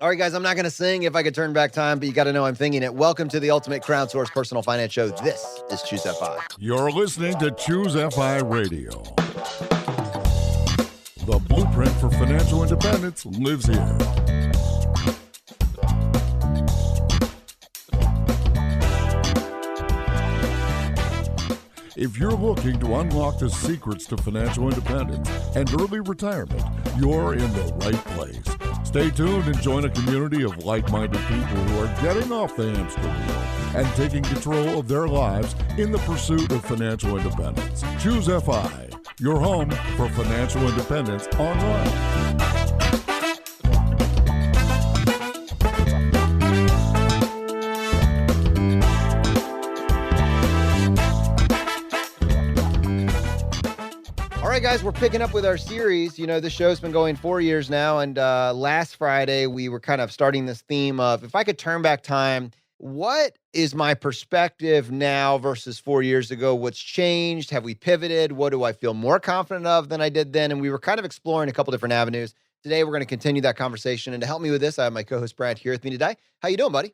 All right, guys, I'm not going to sing If I Could Turn Back Time, but you got to know I'm thinking it. Welcome to the Ultimate Crowdsource Personal Finance Show. This is Choose FI. You're listening to Choose FI Radio. The blueprint for financial independence lives here. If you're looking to unlock the secrets to financial independence and early retirement, you're in the right place. Stay tuned and join a community of like-minded people who are getting off the hamster wheel and taking control of their lives in the pursuit of financial independence. Choose FI, your home for financial independence online. All right, guys, we're picking up with our series. You know, the show's been going 4 years now, and last Friday we were kind of starting this theme of if I could turn back time, what is my perspective now versus 4 years ago? What's changed? Have we pivoted? What do I feel more confident of than I did then? And we were kind of exploring a couple different avenues. Today, we're going to continue that conversation. And to help me with this, I have my co-host Brad here with me today. How you doing, buddy?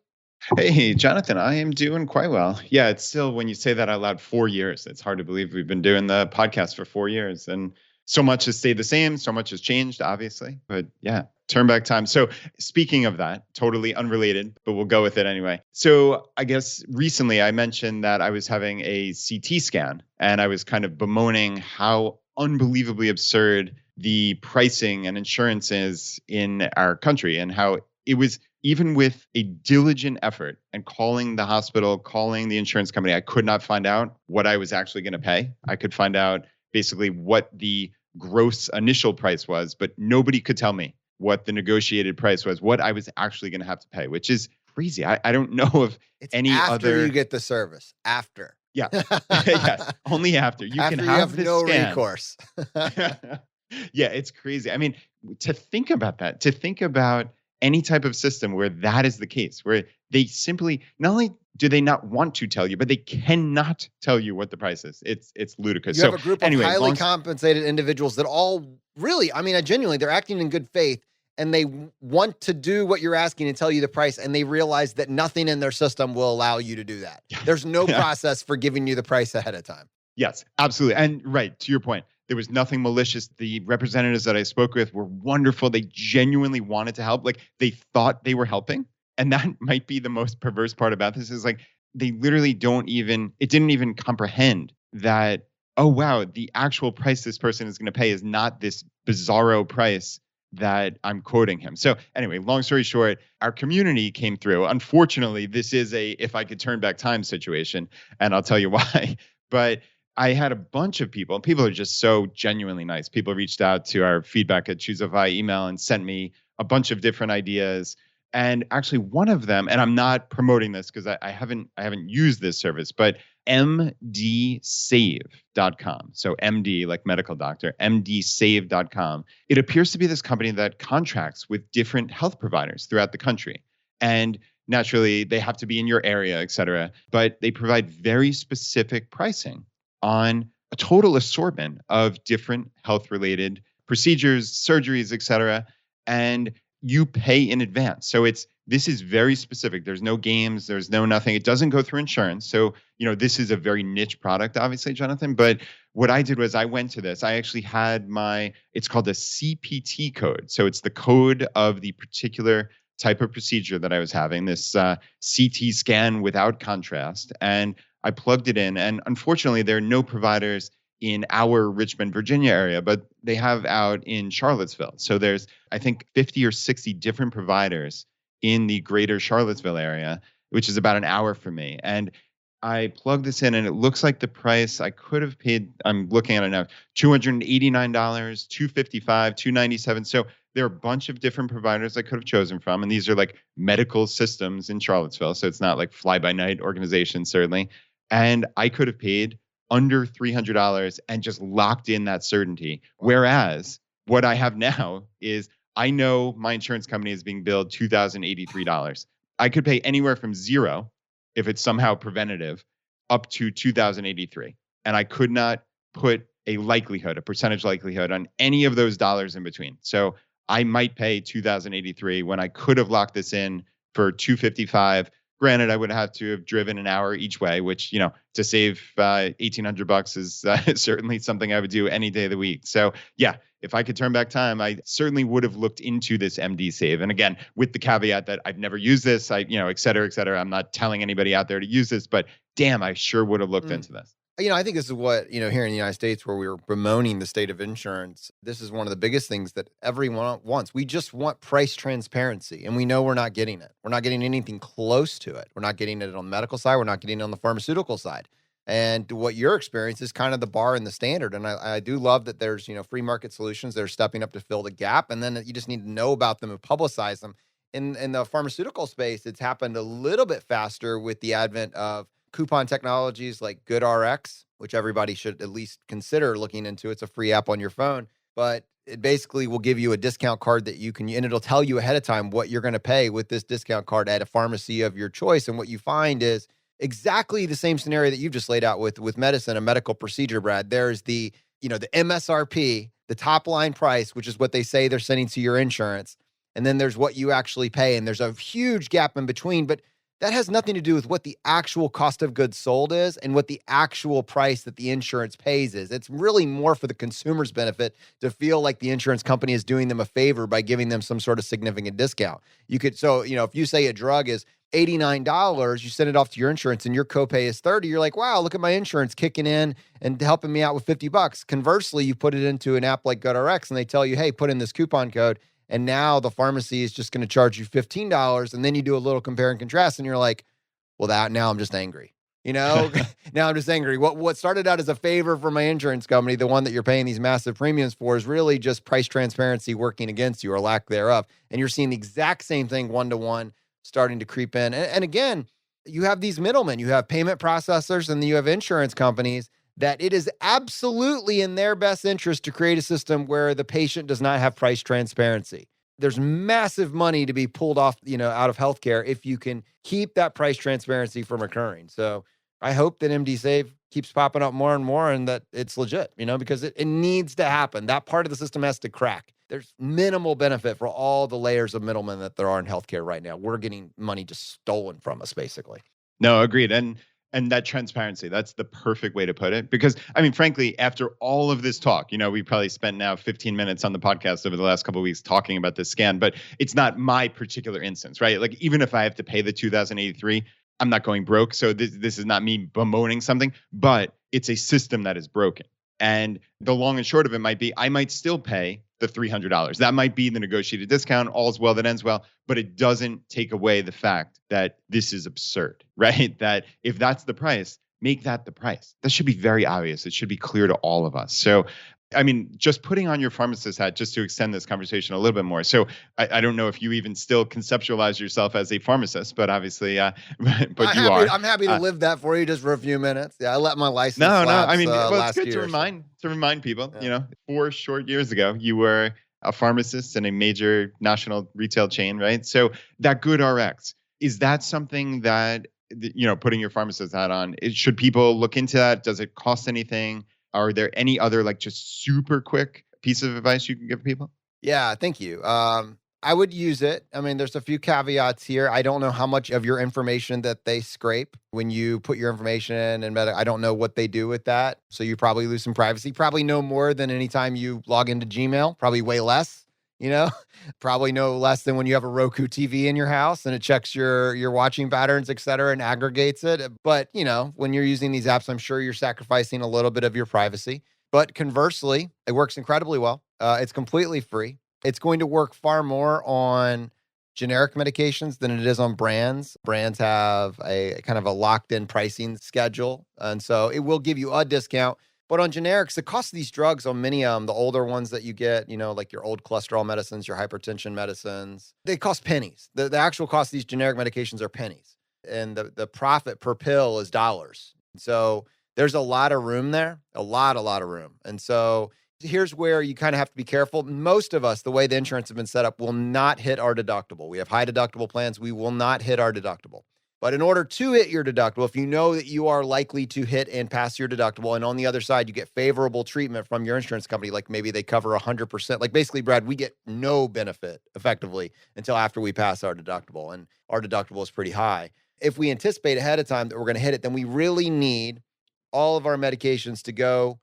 Hey, Jonathan, I am doing quite well. Yeah, it's still, when you say that out loud, 4 years, it's hard to believe we've been doing the podcast for 4 years. And so much has stayed the same. So much has changed, obviously. But yeah, turn back time. So speaking of that, totally unrelated, but we'll go with it anyway. So I guess recently I mentioned that I was having a CT scan and I was kind of bemoaning how unbelievably absurd the pricing and insurance is in our country and how it was, even with a diligent effort and calling the hospital, calling the insurance company, I could not find out what I was actually going to pay. I could find out basically what the gross initial price was, but nobody could tell me what the negotiated price was, what I was actually going to have to pay, which is crazy. I don't know of It's any after other. you get the service. After. Yeah. Yes. Only after. You After can you have this no scan. recourse. Yeah, it's crazy. I mean, to think about that, to think about any type of system where that is the case, where they simply, not only do they not want to tell you, but they cannot tell you what the price is. It's ludicrous. You have a group of highly compensated individuals that all really, I mean, genuinely, they're acting in good faith and they want to do what you're asking and tell you the price. And they realize that nothing in their system will allow you to do that. There's no process for giving you the price ahead of time. Yes, absolutely. And right, to your point, there was nothing malicious. The representatives that I spoke with were wonderful. They genuinely wanted to help. Like, they thought they were helping. And that might be the most perverse part about this, is like, they literally didn't even comprehend that, oh, wow, the actual price this person is going to pay is not this bizarro price that I'm quoting him. So anyway, long story short, our community came through. Unfortunately, this is a if I could turn back time situation, and I'll tell you why. But I had a bunch of people, and people are just so genuinely nice. People reached out to our feedback at ChooseFI email and sent me a bunch of different ideas. And actually one of them, and I'm not promoting this because I haven't used this service, but mdsave.com. So MD, like medical doctor, mdsave.com. It appears to be this company that contracts with different health providers throughout the country. And naturally, they have to be in your area, et cetera. But they provide very specific pricing on a total assortment of different health-related procedures, surgeries, et cetera. And you pay in advance. So this is very specific. There's no games. There's no nothing. It doesn't go through insurance. So, this is a very niche product, obviously, Jonathan. But what I did was I went to this. I actually had it's called a CPT code. So it's the code of the particular type of procedure that I was having, this CT scan without contrast. And I plugged it in. And unfortunately, there are no providers in our Richmond, Virginia area, but they have out in Charlottesville. So there's, I think, 50 or 60 different providers in the greater Charlottesville area, which is about an hour from me. And I plugged this in, and it looks like the price I could have paid, I'm looking at it now, $289, $255, $297. So there are a bunch of different providers I could have chosen from. And these are like medical systems in Charlottesville. So it's not like fly-by-night organizations, certainly. And I could have paid under $300 and just locked in that certainty. Whereas what I have now is I know my insurance company is being billed $2,083. I could pay anywhere from zero, if it's somehow preventative, up to $2,083. And I could not put a percentage likelihood on any of those dollars in between. So I might pay $2,083 when I could have locked this in for $255. Granted, I would have to have driven an hour each way, which, to save $1,800 is certainly something I would do any day of the week. So yeah, if I could turn back time, I certainly would have looked into this MD Save. And again, with the caveat that I've never used this, et cetera, et cetera. I'm not telling anybody out there to use this, but damn, I sure would have looked into this. I think this is what, here in the United States where we were bemoaning the state of insurance, this is one of the biggest things that everyone wants. We just want price transparency, and we know we're not getting it. We're not getting anything close to it. We're not getting it on the medical side. We're not getting it on the pharmaceutical side. And what your experience is kind of the bar and the standard. And I do love that there's, free market solutions that are stepping up to fill the gap. And then you just need to know about them and publicize them. In the pharmaceutical space, it's happened a little bit faster with the advent of coupon technologies like GoodRx, which everybody should at least consider looking into. It's a free app on your phone, but it basically will give you a discount card that you can, and it'll tell you ahead of time what you're going to pay with this discount card at a pharmacy of your choice. And what you find is exactly the same scenario that you've just laid out with medicine, a medical procedure, Brad. There's the MSRP, the top line price, which is what they say they're sending to your insurance. And then there's what you actually pay. And there's a huge gap in between, but that has nothing to do with what the actual cost of goods sold is and what the actual price that the insurance pays is. It's really more for the consumer's benefit to feel like the insurance company is doing them a favor by giving them some sort of significant discount. If you say a drug is $89, you send it off to your insurance and your copay is $30. You're like, wow, look at my insurance kicking in and helping me out with $50. Conversely, you put it into an app like GoodRx and they tell you, hey, put in this coupon code. And now the pharmacy is just going to charge you $15. And then you do a little compare and contrast. And you're like, well, now I'm just angry. Now I'm just angry. What started out as a favor for my insurance company, the one that you're paying these massive premiums for, is really just price transparency working against you or lack thereof. And you're seeing the exact same thing one-to-one starting to creep in. And again, you have these middlemen. You have payment processors and then you have insurance companies that it is absolutely in their best interest to create a system where the patient does not have price transparency. There's massive money to be pulled off, out of healthcare if you can keep that price transparency from occurring. So I hope that MD Save keeps popping up more and more and that it's legit, because it needs to happen. That part of the system has to crack. There's minimal benefit for all the layers of middlemen that there are in healthcare right now. We're getting money just stolen from us, basically. No, agreed. And that transparency, that's the perfect way to put it. Because, frankly, after all of this talk, we probably spent now 15 minutes on the podcast over the last couple of weeks talking about this scan, but it's not my particular instance, right? Like, even if I have to pay the $2,083, I'm not going broke. So this is not me bemoaning something, but it's a system that is broken. And the long and short of it might be, I might still pay the $300. That might be the negotiated discount. All's well that ends well, but it doesn't take away the fact that this is absurd, right? That if that's the price, make that the price. That should be very obvious. It should be clear to all of us. So, just putting on your pharmacist hat, just to extend this conversation a little bit more. So I don't know if you even still conceptualize yourself as a pharmacist, but obviously, but you are. I'm happy to live that for you just for a few minutes. Yeah, I let my license lapse, it's good to remind people, 4 short years ago, you were a pharmacist in a major national retail chain, right? So that GoodRx, is that something that, putting your pharmacist hat on, should people look into that? Does it cost anything? Are there any other just super quick piece of advice you can give people? Yeah, thank you. I would use it. There's a few caveats here. I don't know how much of your information that they scrape when you put your information in, and I don't know what they do with that. So you probably lose some privacy. Probably no more than anytime you log into Gmail. Probably way less. Probably no less than when you have a Roku TV in your house and it checks your watching patterns, et cetera, and aggregates it. But, when you're using these apps, I'm sure you're sacrificing a little bit of your privacy. But conversely, it works incredibly well. It's completely free. It's going to work far more on generic medications than it is on brands. Brands have a kind of a locked-in pricing schedule. And so it will give you a discount. But on generics, the cost of these drugs on many of them, the older ones that you get, like your old cholesterol medicines, your hypertension medicines, they cost pennies. The actual cost of these generic medications are pennies. And the profit per pill is dollars. So there's a lot of room there, a lot of room. And so here's where you kind of have to be careful. Most of us, the way the insurance has been set up, will not hit our deductible. We have high deductible plans. We will not hit our deductible. But in order to hit your deductible, if you know that you are likely to hit and pass your deductible, and on the other side, you get favorable treatment from your insurance company, like maybe they cover 100%. Like basically, Brad, we get no benefit effectively until after we pass our deductible. And our deductible is pretty high. If we anticipate ahead of time that we're going to hit it, then we really need all of our medications to go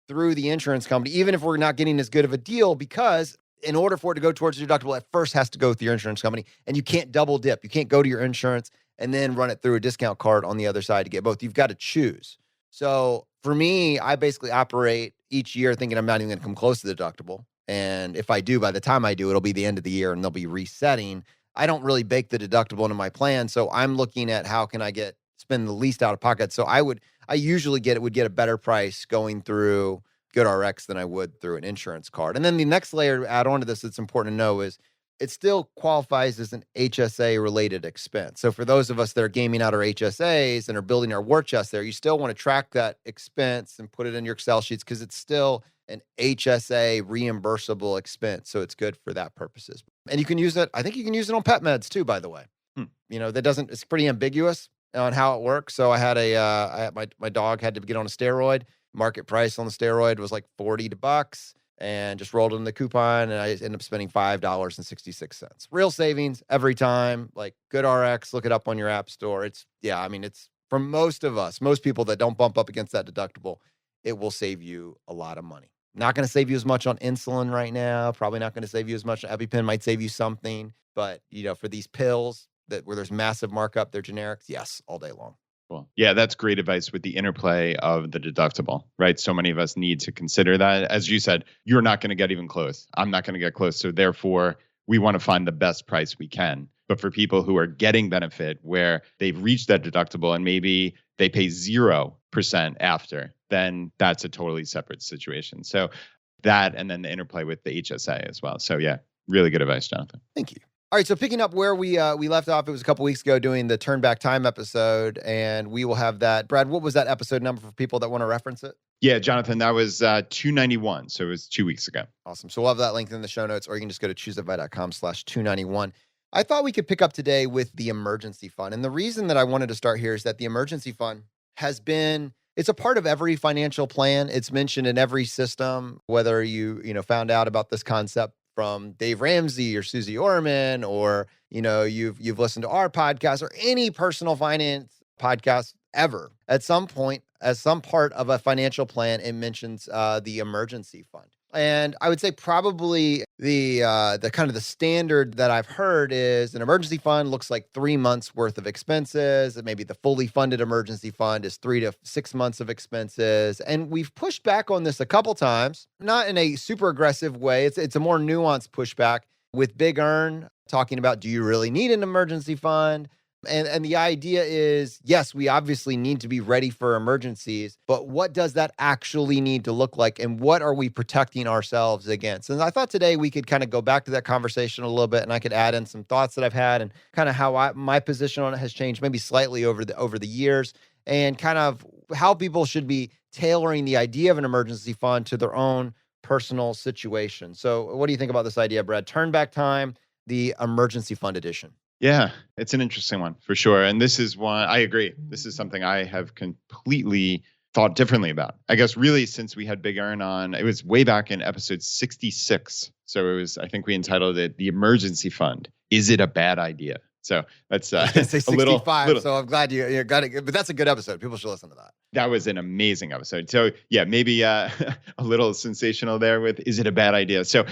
through the insurance company, even if we're not getting as good of a deal, because in order for it to go towards your deductible, it first has to go with your insurance company. And you can't double dip. You can't go to your insurance and then run it through a discount card on the other side to get both. You've got to choose. So for me, I basically operate each year thinking I'm not even going to come close to the deductible. And if I do, by the time I do, it'll be the end of the year and they'll be resetting. I don't really bake the deductible into my plan. So I'm looking at how can I spend the least out of pocket. So I usually would get a better price going through GoodRx than I would through an insurance card. And then the next layer to add on to this that's important to know is it still qualifies as an HSA related expense. So for those of us that are gaming out our HSAs and are building our war chest there, you still want to track that expense and put it in your Excel sheets because it's still an HSA reimbursable expense. So it's good for that purposes. And you can use it. I think you can use it on pet meds too, by the way. It's pretty ambiguous on how it works. So I had my dog had to get on a steroid. Market price on the steroid was like $40 and just rolled in the coupon. And I ended up spending $5.66. Real savings every time. Like GoodRx, look it up on your app store. It's for most of us, most people that don't bump up against that deductible, it will save you a lot of money. Not going to save you as much on insulin right now. Probably not going to save you as much. EpiPen might save you something. But, for these pills where there's massive markup, they're generics. Yes, all day long. Cool. Yeah, that's great advice with the interplay of the deductible, right? So many of us need to consider that. As you said, you're not going to get even close. I'm not going to get close. So therefore, we want to find the best price we can. But for people who are getting benefit where they've reached that deductible and maybe they pay 0% after, then that's a totally separate situation. So that, and then the interplay with the HSA as well. So yeah, really good advice, Jonathan. Thank you. All right, so picking up where we left off, it was a couple weeks ago doing the Turn Back Time episode, and we will have that. Brad, what was that episode number for people that want to reference it? Yeah, Jonathan, that was 291, so it was 2 weeks ago. Awesome. So we'll have that linked in the show notes, or you can just go to choosefi.com/291. I thought we could pick up today with the emergency fund, and the reason that I wanted to start here is that the emergency fund it's a part of every financial plan. It's mentioned in every system, whether you found out about this concept from Dave Ramsey or Susie Orman, or, you've listened to our podcast or any personal finance podcast ever. At some point, as some part of a financial plan, it mentions the emergency fund. And I would say probably the kind of the standard that I've heard is an emergency fund looks like 3 months worth of expenses. And maybe the fully funded emergency fund is 3 to 6 months of expenses. And we've pushed back on this a couple times, not in a super aggressive way. It's a more nuanced pushback with Big Earn talking about, do you really need an emergency fund? And the idea is, yes, we obviously need to be ready for emergencies, but what does that actually need to look like? And what are we protecting ourselves against? And I thought today we could kind of go back to that conversation a little bit, and I could add in some thoughts that I've had and kind of how my position on it has changed maybe slightly over the years, and kind of how people should be tailoring the idea of an emergency fund to their own personal situation. So what do you think about this idea, Brad? Turn Back Time, the emergency fund edition. Yeah, it's an interesting one for sure. And this is one, I agree. This is something I have completely thought differently about. I guess really since we had Big Earn on, it was way back in episode 66. So I think we entitled it The Emergency Fund. Is it a bad idea? So that's say 65. So I'm glad you got it. But that's a good episode. People should listen to that. That was an amazing episode. So yeah, maybe a little sensational there with, is it a bad idea? So,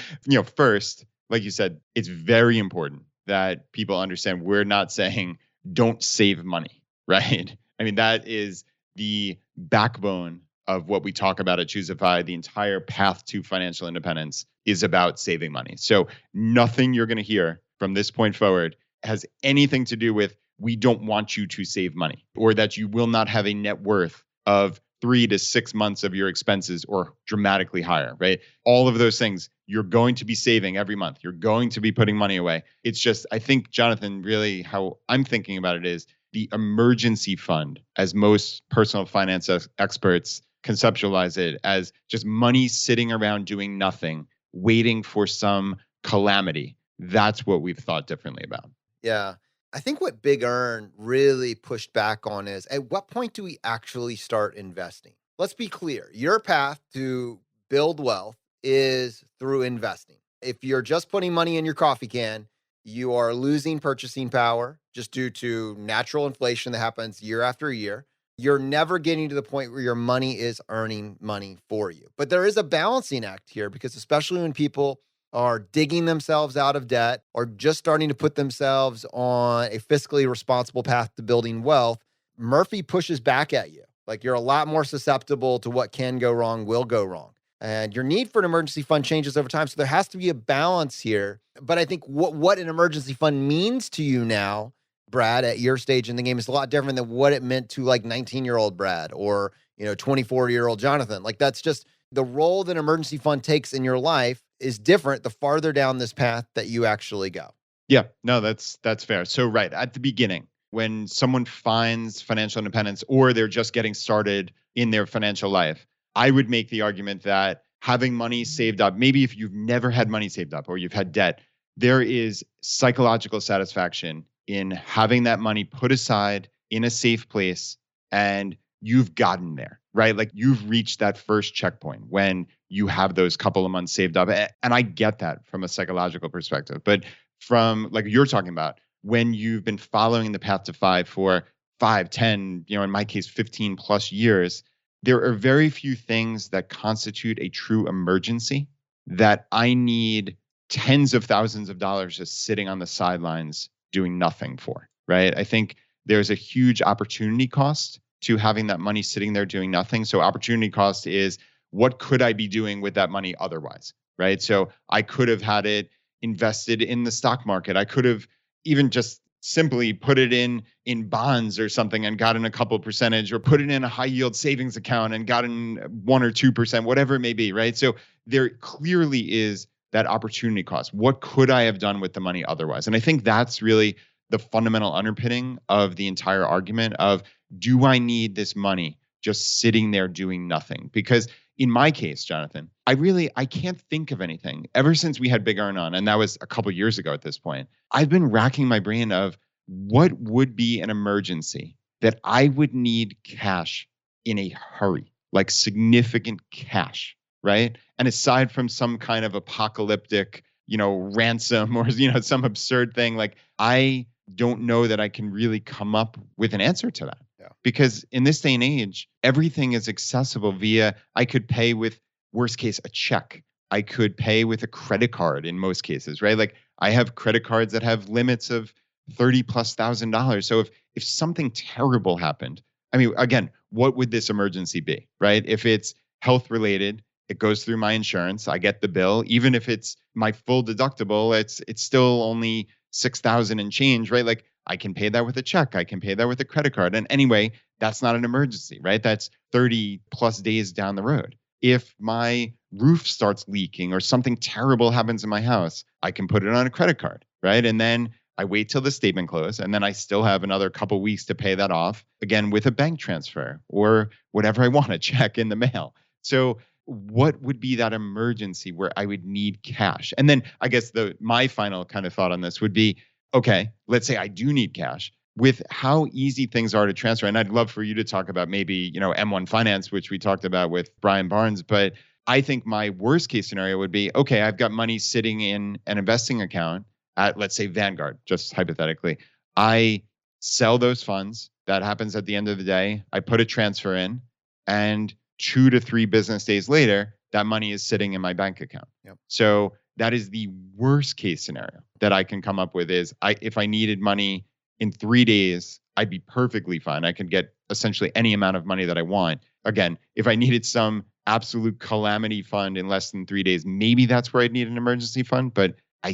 first, like you said, it's very important that people understand we're not saying don't save money, right? I mean, that is the backbone of what we talk about at Chooseify. The entire path to financial independence is about saving money. So nothing you're going to hear from this point forward has anything to do with we don't want you to save money, or that you will not have a net worth of 3 to 6 months of your expenses or dramatically higher, right? All of those things you're going to be saving every month. You're going to be putting money away. It's just, I think, Jonathan, really how I'm thinking about it is the emergency fund, as most personal finance experts conceptualize it, as just money sitting around doing nothing, waiting for some calamity. That's what we've thought differently about. Yeah. I think what Big Earn really pushed back on is, at what point do we actually start investing? Let's be clear. Your path to build wealth is through investing. If you're just putting money in your coffee can, you are losing purchasing power just due to natural inflation that happens year after year. You're never getting to the point where your money is earning money for you. But there is a balancing act here, because especially when people are digging themselves out of debt or just starting to put themselves on a fiscally responsible path to building wealth, Murphy pushes back at you. Like, you're a lot more susceptible to what can go wrong, will go wrong. And your need for an emergency fund changes over time. So there has to be a balance here. But I think what an emergency fund means to you now, Brad, at your stage in the game, is a lot different than what it meant to like 19-year-old Brad or 24-year-old Jonathan. Like, that's just the role that an emergency fund takes in your life is different the farther down this path that you actually go. Yeah, no, that's fair. So right at the beginning, when someone finds financial independence or they're just getting started in their financial life, I would make the argument that having money saved up, maybe if you've never had money saved up or you've had debt, there is psychological satisfaction in having that money put aside in a safe place, and you've gotten there, right? Like, you've reached that first checkpoint when you have those couple of months saved up. And I get that from a psychological perspective. But from, like you're talking about, when you've been following the path to five for 5, 10, in my case, 15 plus years, there are very few things that constitute a true emergency that I need tens of thousands of dollars just sitting on the sidelines doing nothing for, right? I think there's a huge opportunity cost to having that money sitting there doing nothing. So opportunity cost is, what could I be doing with that money otherwise, right? So I could have had it invested in the stock market. I could have even just simply put it in bonds or something and gotten a couple percentage, or put it in a high yield savings account and gotten 1 or 2%, whatever it may be, right? So there clearly is that opportunity cost. What could I have done with the money otherwise? And I think that's really the fundamental underpinning of the entire argument of, do I need this money just sitting there doing nothing? Because in my case, Jonathan, I can't think of anything ever since we had Big Earn on, and that was a couple years ago at this point. I've been racking my brain of what would be an emergency that I would need cash in a hurry, like significant cash, right? And aside from some kind of apocalyptic, ransom or, some absurd thing, like, I don't know that I can really come up with an answer to that. Yeah. Because in this day and age, everything is accessible via, I could pay with, worst case, a check. I could pay with a credit card in most cases, right? Like, I have credit cards that have limits of $30,000+. So if something terrible happened, I mean, again, what would this emergency be, right? If it's health related, it goes through my insurance. I get the bill. Even if it's my full deductible, it's still only $6,000 and change, right? Like, I can pay that with a check. I can pay that with a credit card. And anyway, that's not an emergency, right? That's 30+ days down the road. If my roof starts leaking or something terrible happens in my house, I can put it on a credit card, right? And then I wait till the statement close, and then I still have another couple weeks to pay that off, again, with a bank transfer or whatever I want, a check in the mail. So what would be that emergency where I would need cash? And then I guess my final kind of thought on this would be, okay, let's say I do need cash. With how easy things are to transfer, and I'd love for you to talk about maybe, M1 Finance, which we talked about with Brian Barnes, but I think my worst case scenario would be, okay, I've got money sitting in an investing account at, let's say, Vanguard, just hypothetically. I sell those funds. That happens at the end of the day. I put a transfer in, and 2 to 3 business days later, that money is sitting in my bank account. Yep. So that is the worst case scenario that I can come up with is, if I needed money in 3 days, I'd be perfectly fine. I could get essentially any amount of money that I want. Again, if I needed some absolute calamity fund in less than 3 days, maybe that's where I'd need an emergency fund, but I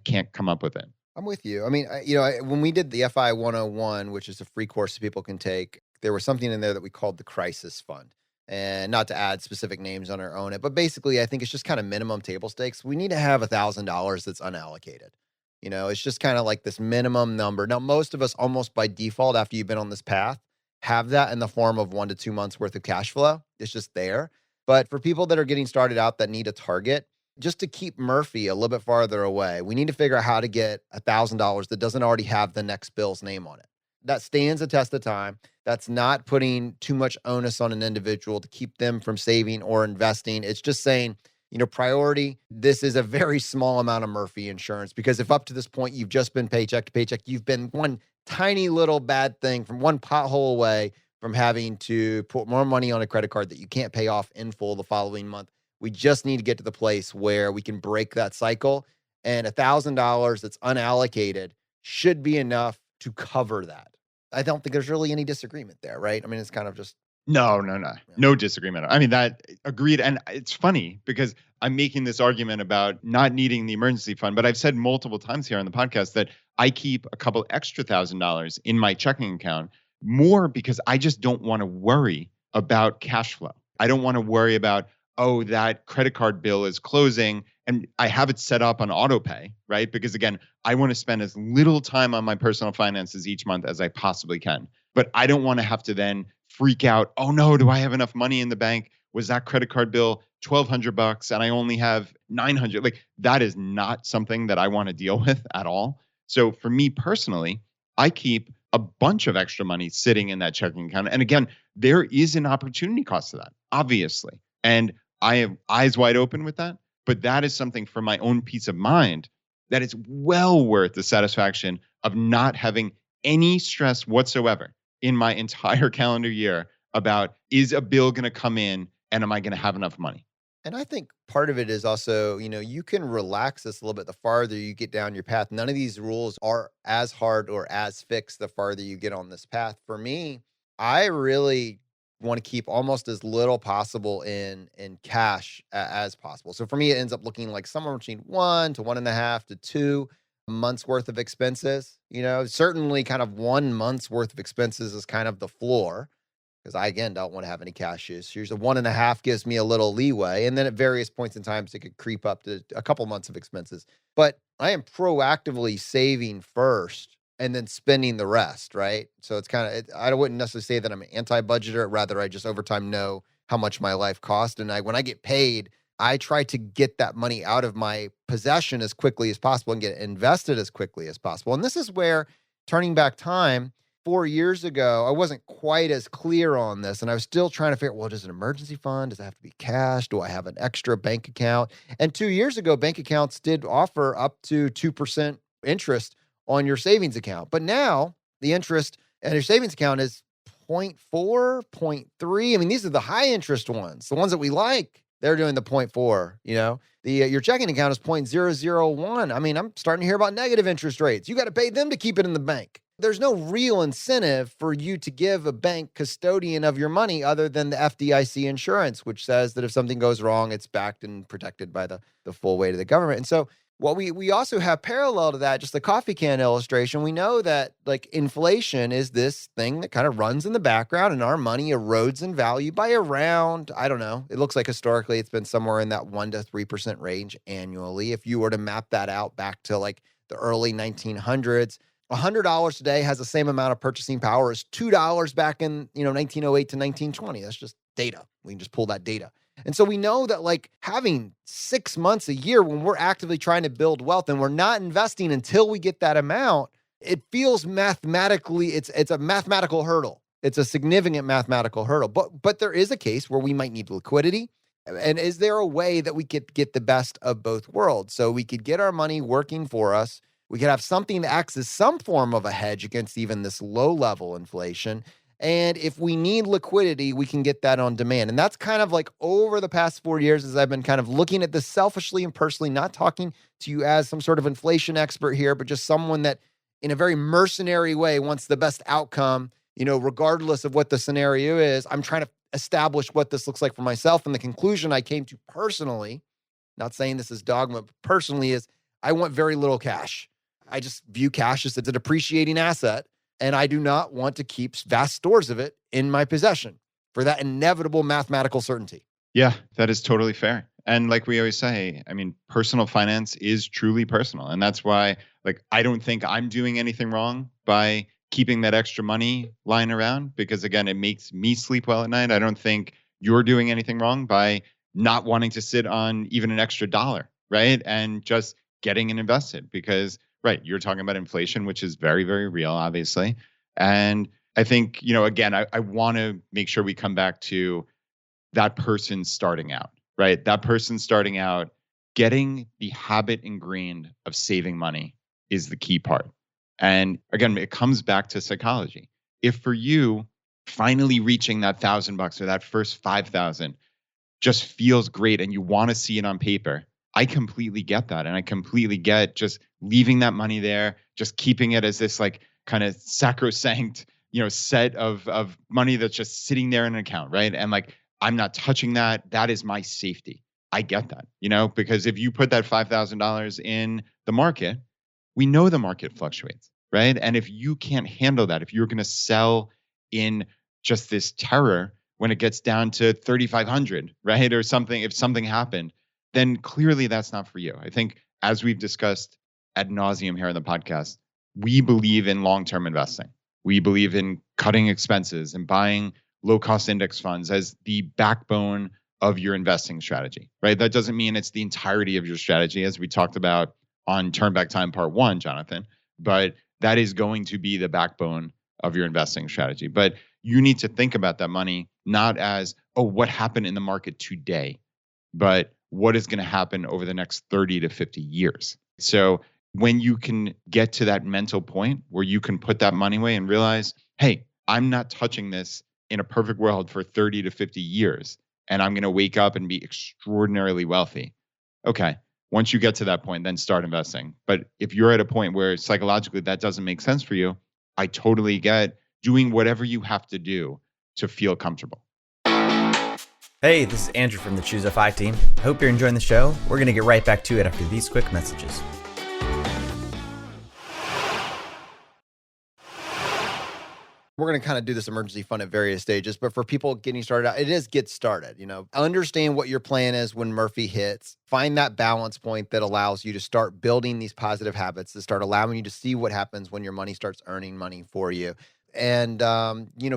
can't come up with it. I'm with you. I mean, when we did the FI 101, which is a free course that people can take, there was something in there that we called the crisis fund. And not to add specific names on our own, but basically I think it's just kind of minimum table stakes. We need to have $1,000 that's unallocated. It's just kind of like this minimum number. Now, most of us almost by default, after you've been on this path, have that in the form of 1 to 2 months worth of cash flow. It's just there. But for people that are getting started out that need a target, just to keep Murphy a little bit farther away, we need to figure out how to get $1,000 that doesn't already have the next bill's name on it. That stands the test of time. That's not putting too much onus on an individual to keep them from saving or investing. It's just saying, priority, this is a very small amount of Murphy insurance, because if up to this point you've just been paycheck to paycheck, you've been one tiny little bad thing from one pothole away from having to put more money on a credit card that you can't pay off in full the following month. We just need to get to the place where we can break that cycle, and $1,000 that's unallocated should be enough to cover that. I don't think there's really any disagreement there, right? I mean, it's kind of just... No disagreement. I mean, that agreed. And it's funny because I'm making this argument about not needing the emergency fund, but I've said multiple times here on the podcast that I keep a couple extra $1,000 in my checking account more because I just don't want to worry about cash flow. I don't want to worry about, oh, that credit card bill is closing and I have it set up on auto pay, right? Because again, I want to spend as little time on my personal finances each month as I possibly can. But I don't want to have to then freak out. Oh no, do I have enough money in the bank? Was that credit card bill $1,200 and I only have $900? Like, that is not something that I want to deal with at all. So for me personally, I keep a bunch of extra money sitting in that checking account. And again, there is an opportunity cost to that, obviously. And I have eyes wide open with that. But that is something for my own peace of mind that it's well worth the satisfaction of not having any stress whatsoever in my entire calendar year about, is a bill going to come in and am I going to have enough money? And I think part of it is also, you can relax this a little bit the farther you get down your path. None of these rules are as hard or as fixed the farther you get on this path. For me, I really want to keep almost as little possible in cash as possible. So for me, it ends up looking like somewhere between 1 to 1.5 to 2 months worth of expenses. Certainly kind of 1 month's worth of expenses is kind of the floor, because I, again, don't want to have any cash issues. 1.5 gives me a little leeway. And then at various points in time, it could creep up to a couple months of expenses. But I am proactively saving first and then spending the rest, right? So it's kind of, I wouldn't necessarily say that I'm an anti-budgeter. Rather, I just over time know how much my life costs. And when I get paid, I try to get that money out of my possession as quickly as possible and get it invested as quickly as possible. And this is where, turning back time, 4 years ago, I wasn't quite as clear on this. And I was still trying to figure out, well, does an emergency fund, does it have to be cash? Do I have an extra bank account? And 2 years ago, bank accounts did offer up to 2% interest on your savings account. But now the interest and your savings account is 0.4, 0.3. I mean, these are the high interest ones, the ones that we like. They're doing the 0.4, your checking account is 0.001. I mean, I'm starting to hear about negative interest rates. You got to pay them to keep it in the bank. There's no real incentive for you to give a bank custodian of your money other than the FDIC insurance, which says that if something goes wrong, it's backed and protected by the full weight of the government. And so what we also have parallel to that, just the coffee can illustration, we know that like inflation is this thing that kind of runs in the background and our money erodes in value by around, I don't know, it looks like historically it's been somewhere in that 1 to 3% range annually. If you were to map that out back to like the early 1900s, $100 today has the same amount of purchasing power as $2 back in 1908 to 1920. That's just data. We can just pull that data. And so we know that like having 6 months a year when we're actively trying to build wealth and we're not investing until we get that amount, it feels mathematically, it's a mathematical hurdle. It's a significant mathematical hurdle. But there is a case where we might need liquidity. And is there a way that we could get the best of both worlds? So we could get our money working for us. We could have something that acts as some form of a hedge against even this low level inflation. And if we need liquidity, we can get that on demand. And that's kind of like over the past 4 years, as I've been kind of looking at this selfishly and personally, not talking to you as some sort of inflation expert here, but just someone that in a very mercenary way wants the best outcome, regardless of what the scenario is. I'm trying to establish what this looks like for myself. And the conclusion I came to personally, not saying this is dogma, but personally, is I want very little cash. I just view cash as a depreciating asset. And I do not want to keep vast stores of it in my possession for that inevitable mathematical certainty. Yeah, that is totally fair. And like we always say, I mean, personal finance is truly personal. And that's why, I don't think I'm doing anything wrong by keeping that extra money lying around, because again, it makes me sleep well at night. I don't think you're doing anything wrong by not wanting to sit on even an extra dollar, right? And just getting it invested because, right, you're talking about inflation, which is very, very real, obviously. And I think, again, I want to make sure we come back to that person starting out, right? That person starting out, getting the habit ingrained of saving money is the key part. And again, it comes back to psychology. If for you, finally reaching that $1,000 or that first 5,000 just feels great and you want to see it on paper, I completely get that. And I completely get just leaving that money there, just keeping it as this like kind of sacrosanct, set of money that's just sitting there in an account, right? And like, I'm not touching that. That is my safety. I get that, because if you put that $5,000 in the market, we know the market fluctuates, right? And if you can't handle that, if you're going to sell in just this terror when it gets down to 3,500, right? Or something, if something happened, then clearly that's not for you. I think as we've discussed ad nauseum here on the podcast, we believe in long-term investing. We believe in cutting expenses and buying low-cost index funds as the backbone of your investing strategy, right? That doesn't mean it's the entirety of your strategy, as we talked about on Turn Back Time Part 1, Jonathan, but that is going to be the backbone of your investing strategy. But you need to think about that money not as, oh, what happened in the market today, but what is going to happen over the next 30 to 50 years. So when you can get to that mental point where you can put that money away and realize, hey, I'm not touching this in a perfect world for 30 to 50 years, and I'm going to wake up and be extraordinarily wealthy. Okay. Once you get to that point, then start investing. But if you're at a point where psychologically that doesn't make sense for you, I totally get doing whatever you have to do to feel comfortable. Hey, this is Andrew from the Choose FI team. I hope you're enjoying the show. We're going to get right back to it after these quick messages. We're going to kind of do this emergency fund at various stages, but for people getting started out, it is get started. Understand what your plan is when Murphy hits. Find that balance point that allows you to start building these positive habits, to start allowing you to see what happens when your money starts earning money for you, and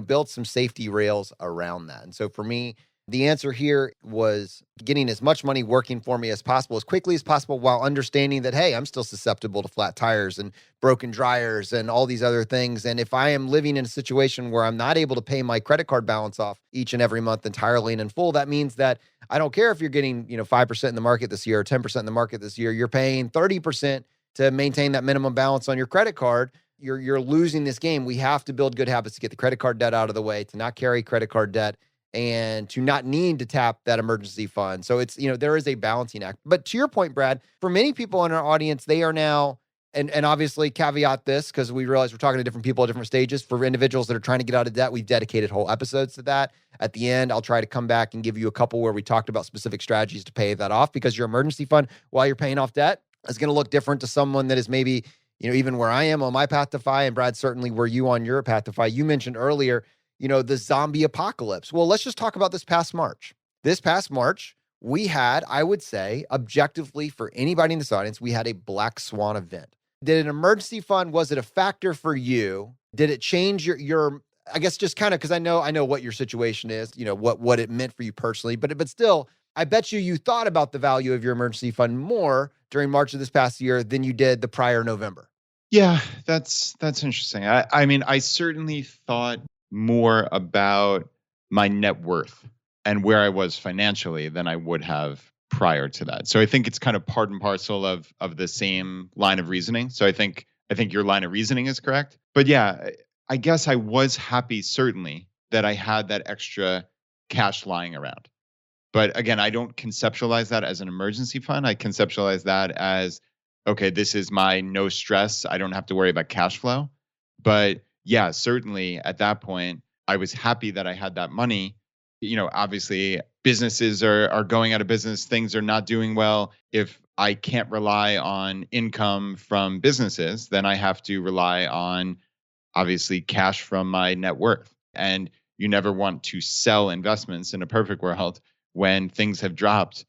build some safety rails around that. And so for me, the answer here was getting as much money working for me as possible, as quickly as possible, while understanding that, hey, I'm still susceptible to flat tires and broken dryers and all these other things. And if I am living in a situation where I'm not able to pay my credit card balance off each and every month entirely and in full, that means that I don't care if you're getting 5% in the market this year or 10% in the market this year, you're paying 30% to maintain that minimum balance on your credit card. You're losing this game. We have to build good habits to get the credit card debt out of the way, to not carry credit card debt, and to not need to tap that emergency fund. So it's, there is a balancing act. But to your point, Brad, for many people in our audience, they are now, and obviously caveat this because we realize we're talking to different people at different stages. For individuals that are trying to get out of debt, we've dedicated whole episodes to that. At the end, I'll try to come back and give you a couple where we talked about specific strategies to pay that off, because your emergency fund, while you're paying off debt, is going to look different to someone that is maybe, even where I am on my path to FI, and Brad, certainly where you on your path to FI. You mentioned earlier, the zombie apocalypse. Well, let's just talk about this past March. This past March, we had, I would say, objectively for anybody in this audience, we had a black swan event. Did an emergency fund, was it a factor for you? Did it change your I guess just kind of, because I know what your situation is, what it meant for you personally, but still, I bet you thought about the value of your emergency fund more during March of this past year than you did the prior November. Yeah, that's interesting. I mean, I certainly thought more about my net worth and where I was financially than I would have prior to that. So I think it's kind of part and parcel of the same line of reasoning. So I think your line of reasoning is correct. But yeah, I guess I was happy certainly that I had that extra cash lying around. But again, I don't conceptualize that as an emergency fund. I conceptualize that as, okay, this is my no stress. I don't have to worry about cash flow. But yeah, certainly at that point, I was happy that I had that money. Obviously businesses are going out of business. Things are not doing well. If I can't rely on income from businesses, then I have to rely on obviously cash from my net worth. And you never want to sell investments in a perfect world when things have dropped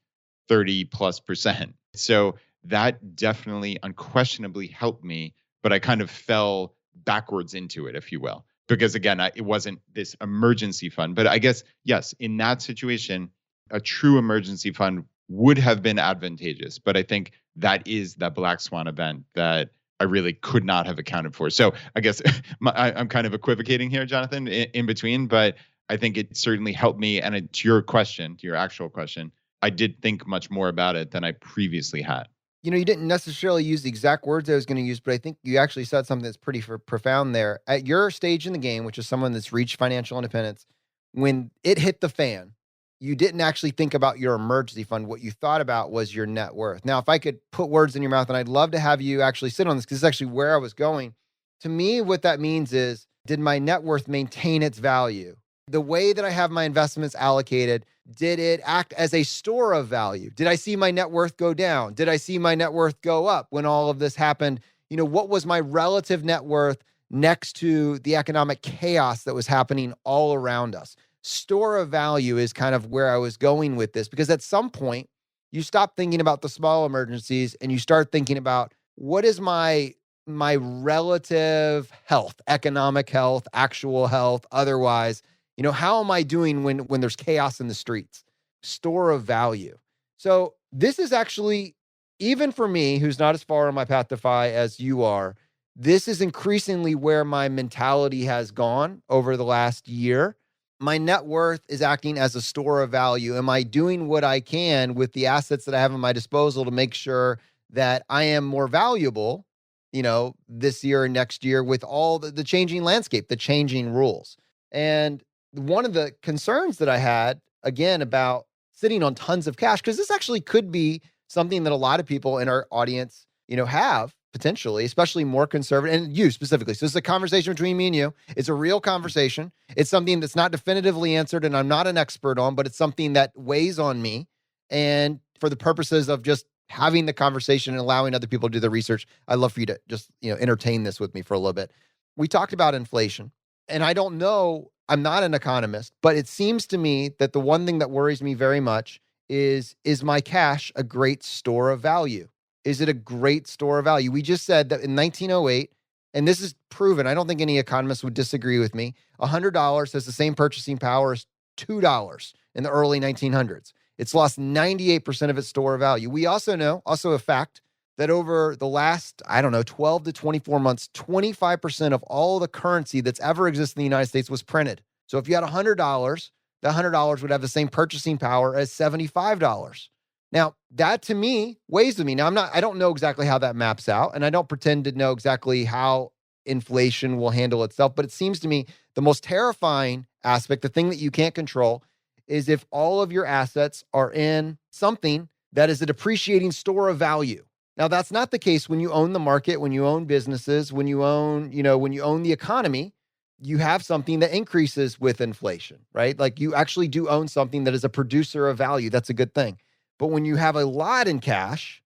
30+%. So that definitely unquestionably helped me, but I kind of fell backwards into it, if you will, because again, it wasn't this emergency fund. But I guess, yes, in that situation, a true emergency fund would have been advantageous. But I think that is that black swan event that I really could not have accounted for. So I guess I'm kind of equivocating here, Jonathan, in between, but I think it certainly helped me. And to your question, to your actual question, I did think much more about it than I previously had. You know, you didn't necessarily use the exact words I was going to use, but I think you actually said something that's pretty profound there. At your stage in the game, which is someone that's reached financial independence, when it hit the fan, you didn't actually think about your emergency fund. What you thought about was your net worth. Now, if I could put words in your mouth, and I'd love to have you actually sit on this because it's actually where I was going. To me, what that means is, did my net worth maintain its value? The way that I have my investments allocated, did it act as a store of value? Did I see my net worth go down? Did I see my net worth go up when all of this happened? You know, what was my relative net worth next to the economic chaos that was happening all around us? Store of value is kind of where I was going with this, because at some point you stop thinking about the small emergencies and you start thinking about, what is my relative health, economic health, actual health, otherwise? You know, how am I doing when there's chaos in the streets? Store of value. So this is actually, even for me, who's not as far on my path to FI as you are, this is increasingly where my mentality has gone over the last year. My net worth is acting as a store of value. Am I doing what I can with the assets that I have at my disposal to make sure that I am more valuable, you know, this year and next year with all the changing landscape, the changing rules? And one of the concerns that I had, again, about sitting on tons of cash, because this actually could be something that a lot of people in our audience, you know, have potentially, especially more conservative, and you specifically. So this is a conversation between me and you. It's a real conversation. It's something that's not definitively answered and I'm not an expert on, but it's something that weighs on me. And for the purposes of just having the conversation and allowing other people to do the research, I'd love for you to just, you know, entertain this with me for a little bit. We talked about inflation, and I don't know, I'm not an economist, but it seems to me that the one thing that worries me very much is my cash a great store of value? Is it a great store of value? We just said that in 1908, and this is proven, I don't think any economist would disagree with me, $100 has the same purchasing power as $2 in the early 1900s. It's lost 98% of its store of value. We also know, also a fact, that over the last, 12 to 24 months, 25% of all the currency that's ever existed in the United States was printed. So if you had $100, that $100 would have the same purchasing power as $75. Now, that to me weighs with me. Now, I don't know exactly how that maps out, and I don't pretend to know exactly how inflation will handle itself, but it seems to me the most terrifying aspect, the thing that you can't control, is if all of your assets are in something that is a depreciating store of value. Now, that's not the case when you own the market, when you own businesses, when you own the economy. You have something that increases with inflation, right? Like you actually do own something that is a producer of value. That's a good thing. But when you have a lot in cash,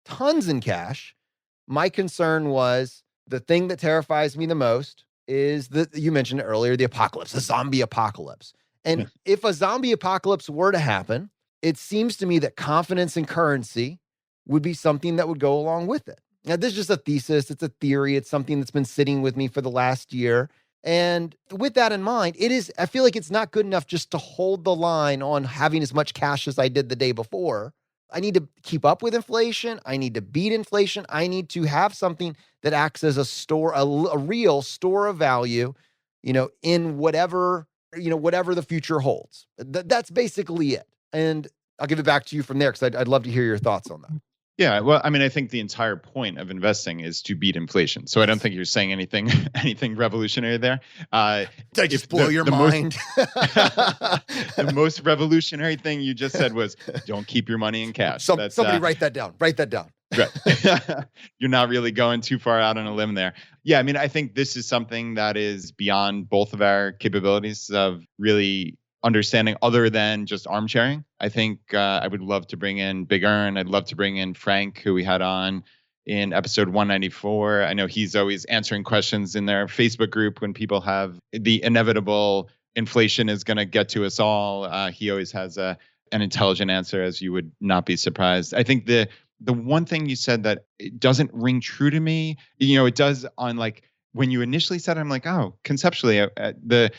tons in cash, my concern was the thing that terrifies me the most is that you mentioned it earlier, the apocalypse, the zombie apocalypse. And if a zombie apocalypse were to happen, it seems to me that confidence in currency would be something that would go along with it. Now, this is just a thesis. It's a theory. It's something that's been sitting with me for the last year. And with that in mind, I feel like it's not good enough just to hold the line on having as much cash as I did the day before. I need to keep up with inflation. I need to beat inflation. I need to have something that acts as a store, a real store of value, in whatever the future holds. That's basically it. And I'll give it back to you from there because I'd love to hear your thoughts on that. Yeah, well, I mean, I think the entire point of investing is to beat inflation. So I don't think you're saying anything revolutionary there. Did I just blow your mind? The most revolutionary thing you just said was don't keep your money in cash. Somebody write that down. Write that down. Right. You're not really going too far out on a limb there. Yeah, I mean, I think this is something that is beyond both of our capabilities of really understanding other than just arm sharing. I think I would love to bring in Big Earn. I'd love to bring in Frank, who we had on in episode 194. I know he's always answering questions in their Facebook group when people have the inevitable inflation is going to get to us all. He always has an intelligent answer, as you would not be surprised. I think the one thing you said that it doesn't ring true to me, it does on like when you initially said it, I'm like, oh, conceptually, the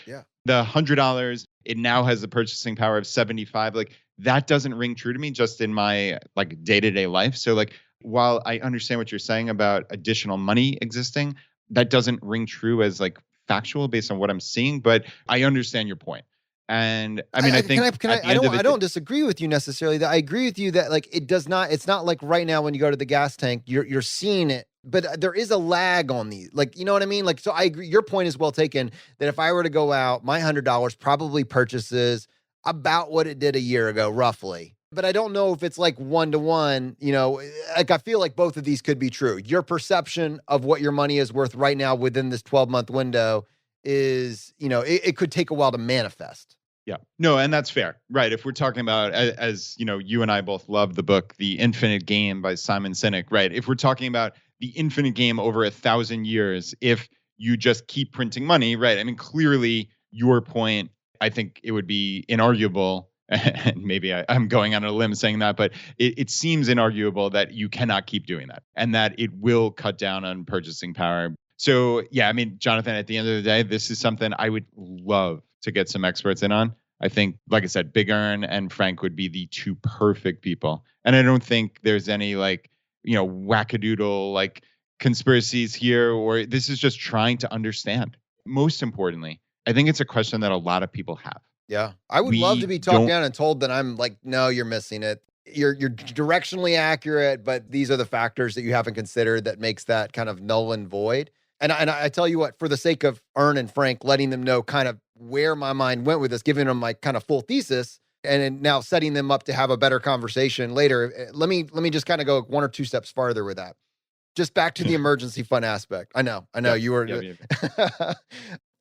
$100, It now has the purchasing power of 75. Like that doesn't ring true to me just in my like day-to-day life. So like while I understand what you're saying about additional money existing, that doesn't ring true as like factual based on what I'm seeing, but I understand your point. And I mean, I think I don't disagree with you necessarily. I agree with you that like it's not like right now when you go to the gas tank, you're seeing it, but there is a lag on these. Like, you know what I mean? Like, so I agree. Your point is well taken that if I were to go out, my $100 probably purchases about what it did a year ago, roughly. But I don't know if it's like 1-to-1, like I feel like both of these could be true. Your perception of what your money is worth right now within this 12-month window is, it could take a while to manifest. Yeah, no, and that's fair, right? If we're talking about, as you and I both love the book, The Infinite Game by Simon Sinek, right? If we're talking about the infinite game over 1,000 years, if you just keep printing money, right? I mean, clearly your point, I think it would be inarguable, and maybe I'm going on a limb saying that, but it seems inarguable that you cannot keep doing that and that it will cut down on purchasing power. So yeah, I mean, Jonathan, at the end of the day, this is something I would love to get some experts in on. I think, like I said, Big Earn and Frank would be the two perfect people. And I don't think there's any wackadoodle like conspiracies here, or this is just trying to understand. Most importantly, I think it's a question that a lot of people have. Yeah. I would love to be talked down and told that I'm like, no, you're missing it. You're directionally accurate, but these are the factors that you haven't considered that makes that kind of null and void. And I tell you what, for the sake of Earn and Frank, letting them know kind of where my mind went with this, giving them my kind of full thesis, and now setting them up to have a better conversation later. Let me just kind of go one or two steps farther with that. Just back to the emergency fund aspect. I know you were.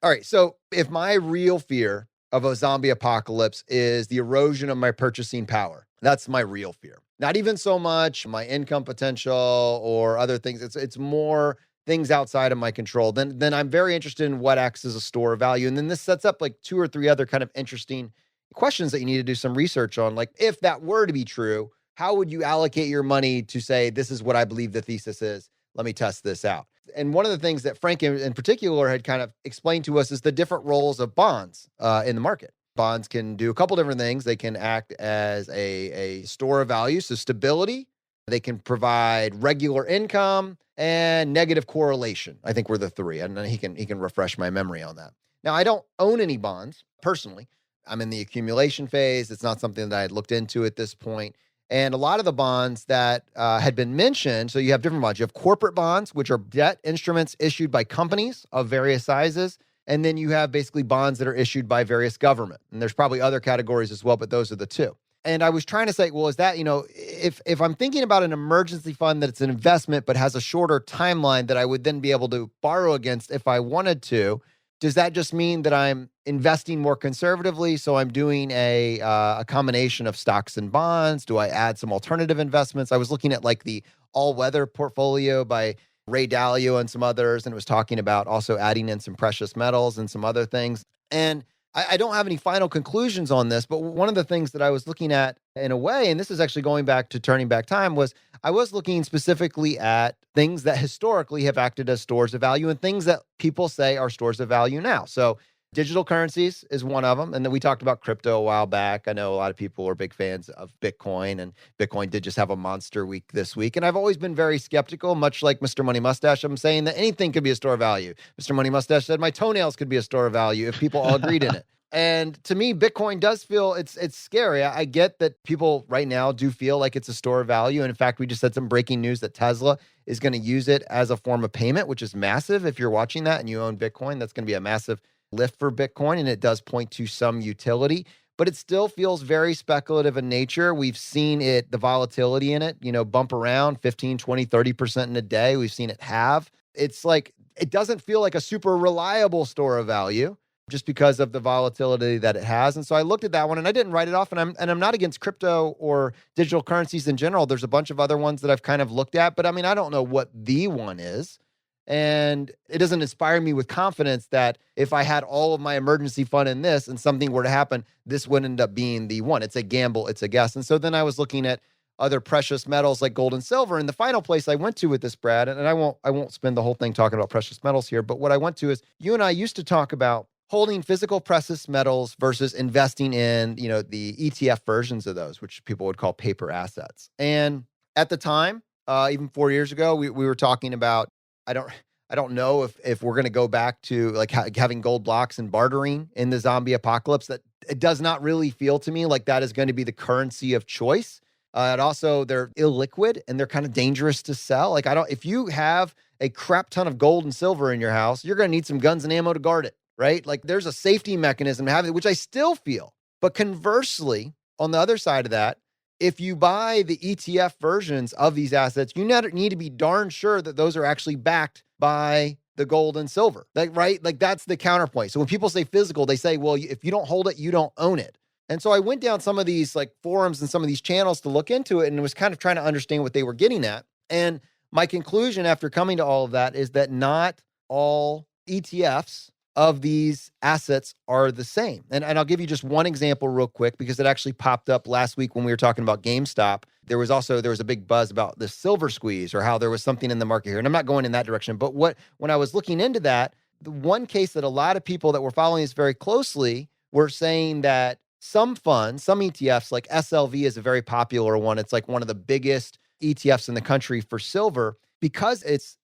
All right. So if my real fear of a zombie apocalypse is the erosion of my purchasing power, that's my real fear. Not even so much my income potential or other things. It's more things outside of my control. Then I'm very interested in what acts as a store of value. And then this sets up like two or three other kind of interesting questions that you need to do some research on. Like, if that were to be true, how would you allocate your money to say, this is what I believe the thesis is? Let me test this out. And one of the things that Frank in particular had kind of explained to us is the different roles of bonds in the market. Bonds can do a couple different things. They can act as a store of value, so stability. They can provide regular income and negative correlation. I think were the three. And he can refresh my memory on that. Now, I don't own any bonds personally. I'm in the accumulation phase. It's not something that I had looked into at this point. And a lot of the bonds that had been mentioned, so you have different bonds. You have corporate bonds, which are debt instruments issued by companies of various sizes. And then you have basically bonds that are issued by various government. And there's probably other categories as well, but those are the two. And I was trying to say, well, is that, if I'm thinking about an emergency fund that it's an investment but has a shorter timeline that I would then be able to borrow against if I wanted to, does that just mean that I'm investing more conservatively? So I'm doing a combination of stocks and bonds? Do I add some alternative investments? I was looking at like the all-weather portfolio by Ray Dalio and some others, and it was talking about also adding in some precious metals and some other things. And I don't have any final conclusions on this, but one of the things that I was looking at in a way, and this is actually going back to Turning Back Time, was I was looking specifically at things that historically have acted as stores of value and things that people say are stores of value now. So digital currencies is one of them. And then we talked about crypto a while back. I know a lot of people are big fans of Bitcoin, and Bitcoin did just have a monster week this week. And I've always been very skeptical, much like Mr. Money Mustache. I'm saying that anything could be a store of value. Mr. Money Mustache said my toenails could be a store of value if people all agreed in it. And to me, Bitcoin does feel it's scary. I get that people right now do feel like it's a store of value. And in fact, we just had some breaking news that Tesla is going to use it as a form of payment, which is massive. If you're watching that and you own Bitcoin, that's going to be a massive lift for Bitcoin. And it does point to some utility, but it still feels very speculative in nature. We've seen it, the volatility in it, bump around 15, 20, 30% in a day. We've seen it halve. It's like, it doesn't feel like a super reliable store of value, just because of the volatility that it has. And so I looked at that one and I didn't write it off. And I'm not against crypto or digital currencies in general. There's a bunch of other ones that I've kind of looked at, but I mean, I don't know what the one is. And it doesn't inspire me with confidence that if I had all of my emergency fund in this and something were to happen, this would end up being the one. It's a gamble, it's a guess. And so then I was looking at other precious metals like gold and silver. And the final place I went to with this, Brad, and I won't spend the whole thing talking about precious metals here, but what I went to is you and I used to talk about holding physical precious metals versus investing in, the ETF versions of those, which people would call paper assets. And at the time, even 4 years ago, we were talking about, I don't know if we're going to go back to like having gold blocks and bartering in the zombie apocalypse. That it does not really feel to me like that is going to be the currency of choice. And also they're illiquid and they're kind of dangerous to sell. Like if you have a crap ton of gold and silver in your house, you're going to need some guns and ammo to guard it, right? Like there's a safety mechanism to have it, which I still feel. But conversely, on the other side of that, if you buy the ETF versions of these assets, you need to be darn sure that those are actually backed by the gold and silver, right? Like that's the counterpoint. So when people say physical, they say, well, if you don't hold it, you don't own it. And so I went down some of these like forums and some of these channels to look into it and was kind of trying to understand what they were getting at. And my conclusion after coming to all of that is that not all ETFs of these assets are the same. And I'll give you just one example real quick because it actually popped up last week when we were talking about GameStop. There was a big buzz about the silver squeeze or how there was something in the market here. And I'm not going in that direction, but when I was looking into that, the one case that a lot of people that were following this very closely were saying that some funds, some ETFs, like SLV is a very popular one. It's like one of the biggest ETFs in the country for silver because it's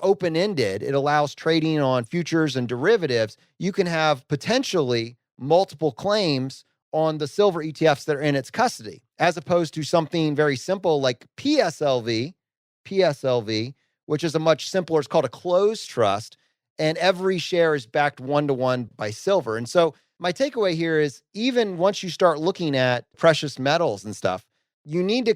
open-ended. It allows trading on futures and derivatives. You can have potentially multiple claims on the silver ETFs that are in its custody, as opposed to something very simple like PSLV, which is a much simpler, it's called a closed trust, and every share is backed 1-to-1 by silver. And so my takeaway here is even once you start looking at precious metals and stuff, you need to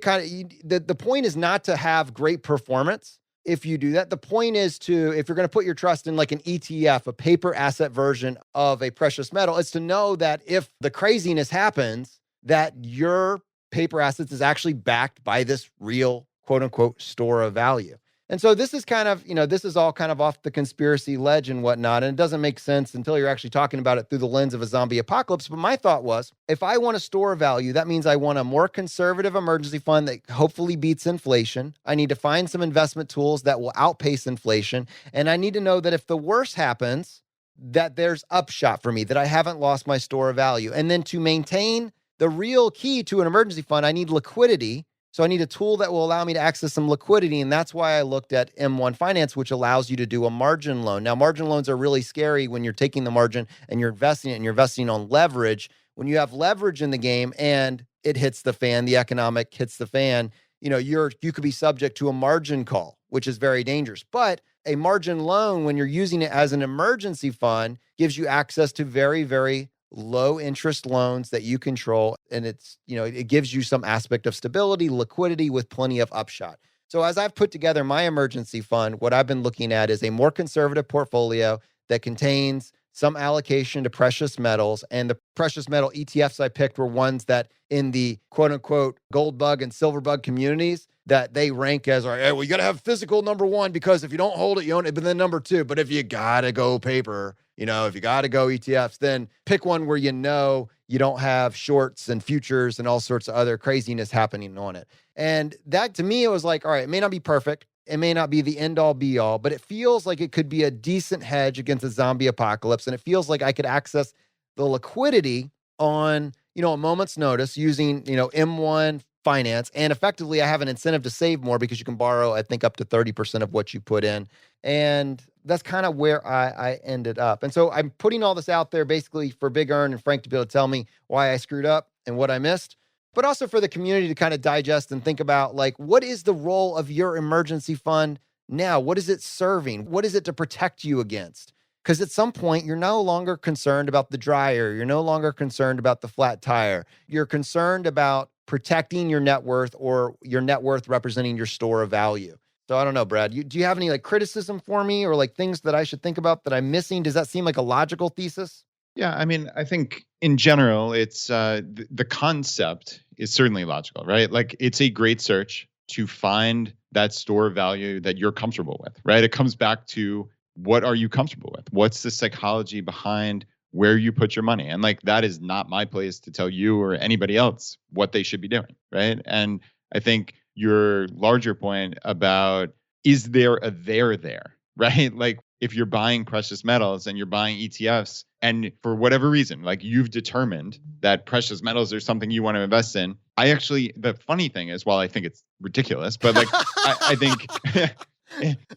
the point is not to have great performance. If you do that, the point is if you're going to put your trust in like an ETF, a paper asset version of a precious metal, it's to know that if the craziness happens, that your paper assets is actually backed by this real quote unquote store of value. And so this is kind of, this is all kind of off the conspiracy ledge and whatnot. And it doesn't make sense until you're actually talking about it through the lens of a zombie apocalypse. But my thought was, if I want to store value, that means I want a more conservative emergency fund that hopefully beats inflation. I need to find some investment tools that will outpace inflation. And I need to know that if the worst happens, that there's upshot for me, that I haven't lost my store of value. And then to maintain the real key to an emergency fund, I need liquidity. So I need a tool that will allow me to access some liquidity. And that's why I looked at M1 Finance, which allows you to do a margin loan. Now, margin loans are really scary when you're taking the margin and you're investing it and you're investing on leverage. When you have leverage in the game and it hits the fan, the economic hits the fan, you could be subject to a margin call, which is very dangerous. But a margin loan, when you're using it as an emergency fund, gives you access to very, very low interest loans that you control. And it gives you some aspect of stability, liquidity with plenty of upshot. So as I've put together my emergency fund, what I've been looking at is a more conservative portfolio that contains some allocation to precious metals. And the precious metal ETFs I picked were ones that in the quote unquote gold bug and silver bug communities that they rank as, hey, well, you got to have physical number one, because if you don't hold it, you own it. But then number two, but if you got to go paper, if you got to go ETFs, then pick one where you don't have shorts and futures and all sorts of other craziness happening on it. And that to me, it was like, all right, it may not be perfect. It may not be the end all be all, but it feels like it could be a decent hedge against a zombie apocalypse. And it feels like I could access the liquidity on, a moment's notice using, M1 Finance. And effectively, I have an incentive to save more because you can borrow, I think, up to 30% of what you put in. And that's kind of where I ended up. And so I'm putting all this out there basically for Big Earn and Frank to be able to tell me why I screwed up and what I missed, but also for the community to kind of digest and think about, like, what is the role of your emergency fund now? What is it serving? What is it to protect you against? Because at some point, you're no longer concerned about the dryer. You're no longer concerned about the flat tire. You're concerned about protecting your net worth, or your net worth representing your store of value. So I don't know, Brad, do you have any criticism for me, or things that I should think about that I'm missing? Does that seem like a logical thesis? Yeah, I mean, I think in general, it's the concept is certainly logical, right? It's a great search to find that store value that you're comfortable with, right? It comes back to, what are you comfortable with? What's the psychology behind where you put your money? And that is not my place to tell you or anybody else what they should be doing, right? And I think your larger point about, is there a there, right? if you're buying precious metals and you're buying ETFs, and for whatever reason, like you've determined that precious metals are something you want to invest in, the funny thing is, while I think it's ridiculous, but like I think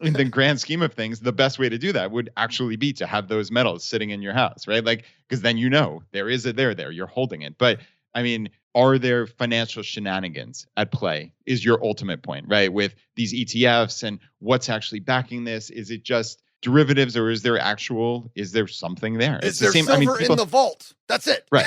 in the grand scheme of things, the best way to do that would actually be to have those metals sitting in your house, right? Like, because then there is a there, you're holding it. But I mean, are there financial shenanigans at play is your ultimate point, right? With these ETFs and what's actually backing this. Is it just derivatives, or is there something there? Is there silver in the vault? That's it. Right.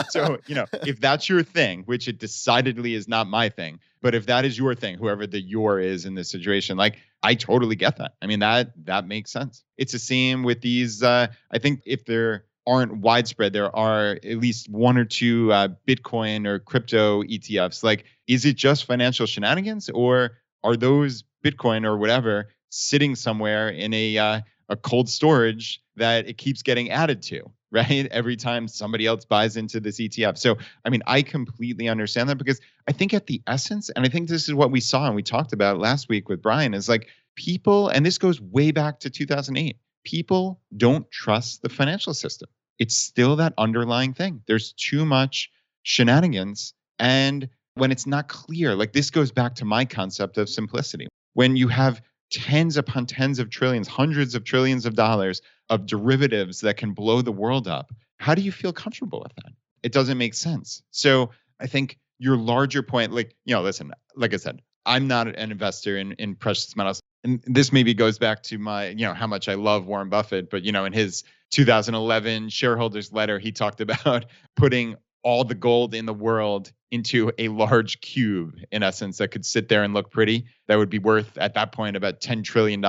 So, if that's your thing, which it decidedly is not my thing, but if that is your thing, whoever the your is in this situation, like I totally get that. I mean, that makes sense. It's the same with these. I think if there aren't widespread, there are at least one or two Bitcoin or crypto ETFs. Like, is it just financial shenanigans, or are those Bitcoin or whatever sitting somewhere in a cold storage that it keeps getting added to, right? Every time somebody else buys into this ETF. So, I mean, I completely understand that, because I think at the essence, and I think this is what we saw and we talked about last week with Brian, is like people, and this goes way back to 2008, people don't trust the financial system. It's still that underlying thing. There's too much shenanigans. And when it's not clear, like this goes back to my concept of simplicity. When you have tens upon tens of trillions, hundreds of trillions of dollars of derivatives that can blow the world up, how do you feel comfortable with that? It doesn't make sense. So I think your larger point, like, listen, like I said, I'm not an investor in precious metals. And this maybe goes back to my, how much I love Warren Buffett, but, in his 2011 shareholders letter, he talked about putting all the gold in the world into a large cube, in essence, that could sit there and look pretty. That would be worth, at that point, about $10 trillion.